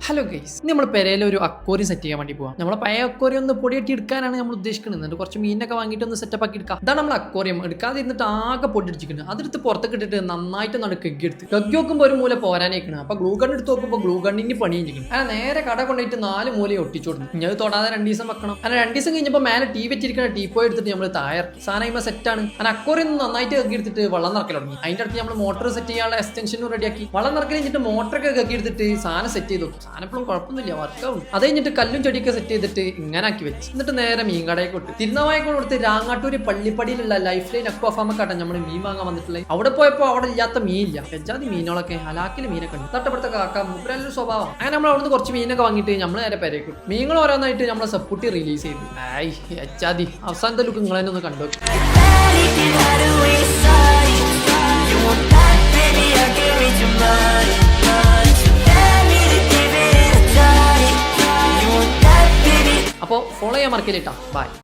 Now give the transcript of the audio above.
Hello guys, നമ്മൾ പെരയിൽ ഒരു aquarium set ചെയ്യാൻ വേണ്ടി പോവാം. നമ്മളെ പഴയ അക്വോറിയം ഒന്ന് പൊടിയെട്ടി എടുക്കാനാണ് നമ്മൾ ഉദ്ദേശിക്കുന്നത്. എന്നിട്ട് കുറച്ച് മീനൊക്കെ വാങ്ങിയിട്ട് ഒന്ന് സെറ്റപ്പ് ആക്കി എടുക്കാം. ഇതാണ് നമ്മൾ അക്വോറിയം. എടുക്കാതെ ഇരുന്നിട്ട് ആകെ പൊടിച്ചിരിക്കുന്നത്. അതെടുത്ത് പുറത്തേക്ക് ഇട്ടിട്ട് നന്നായിട്ട് കഗ്ഗി എടുത്ത് കഗ്ഗി നോക്കുമ്പോൾ ഒരു മൂല പോരാനേക്കണം. അപ്പൊ ഗ്ലൂ ഗൺ എടുത്ത് നോക്കുമ്പോൾ ഗ്ലൂ ഗണ്ണിന് പണി കഴിഞ്ഞിരിക്കണം. അങ്ങനെ നേരെ കട കൊണ്ടുപോയിട്ട് 4 മൂലയും ഒട്ടിച്ചു കൊടുക്കും. ഇനി അത് തൊടാതെ 2 ദിവസം വെക്കണം. അങ്ങനെ 2 ദിവസം കഴിഞ്ഞപ്പോൾ മേലെ ടീ വെച്ചിരിക്കുന്ന ടീപ്പോ എടുത്തിട്ട് നമ്മൾ തായർ സാധനം സെറ്റാണ്. അങ്ങനെ അക്വോറിയം നന്നായിട്ട് കഗ്ഗി എടുത്തിട്ട് വെള്ളം നിറക്കൽ തുടങ്ങി. അതിന്റെ അടുത്ത് നമ്മൾ മോട്ടർ സെറ്റ് ചെയ്യാനുള്ള എക്സ്റ്റൻഷനും റെഡിയാക്കി. വെള്ളം നിറക്കൽ കഴിഞ്ഞിട്ട് മോട്ടറൊക്കെ കഗ്ഗി എടുത്തിട്ട് സാധനം സെറ്റ് ചെയ്തു. സാധനം എപ്പോഴും കുഴപ്പമൊന്നുമില്ല, വർക്കാവും. അത് കഴിഞ്ഞിട്ട് കല്ലും ചെടിയൊക്കെ സെറ്റ് ചെയ്തിട്ട് ഇങ്ങനെ ആക്കി വെച്ച് എന്നിട്ട് നേരെ മീൻ കടയിൽ കൊടുത്ത് തിരുനാവായക്കോട് കൊടുത്ത് രാങ്ങാട്ടൂര് പള്ളിപ്പടിയിലുള്ള ലൈഫ് ലൈൻ അക്വാ ഫാമൊക്കെ നമ്മൾ മീൻ വാങ്ങാൻ വന്നിട്ടുള്ളത്. അവിടെ പോയപ്പോൾ അവിടെ ഇല്ലാത്ത മീനില്ല. വെജാതി മീനുകളൊക്കെ ഹലാക്കില് മീനൊക്കെ ഉണ്ട്. തൊട്ടപ്പുറത്തെ കാക്ക മൂപ്പരല്ലൊരു സ്വഭാവം. അങ്ങനെ നമ്മൾ അവിടുന്ന് കുറച്ച് മീനൊക്കെ വാങ്ങിയിട്ട് നമ്മൾ നേരെ പെരേക്കും. മീനുകൾ ഓരോന്നായിട്ട് നമ്മളെ സപ്പൂട്ടി റിലീസ് ചെയ്തു. വെച്ചാതി അവസാനത്തെ ലുക്ക് നിങ്ങൾ തന്നെ ഒന്ന് കണ്ടു. അപ്പോൾ ഫോളോ ചെയ്യാൻ മറക്കല്ലേട്ടാ. ബൈ.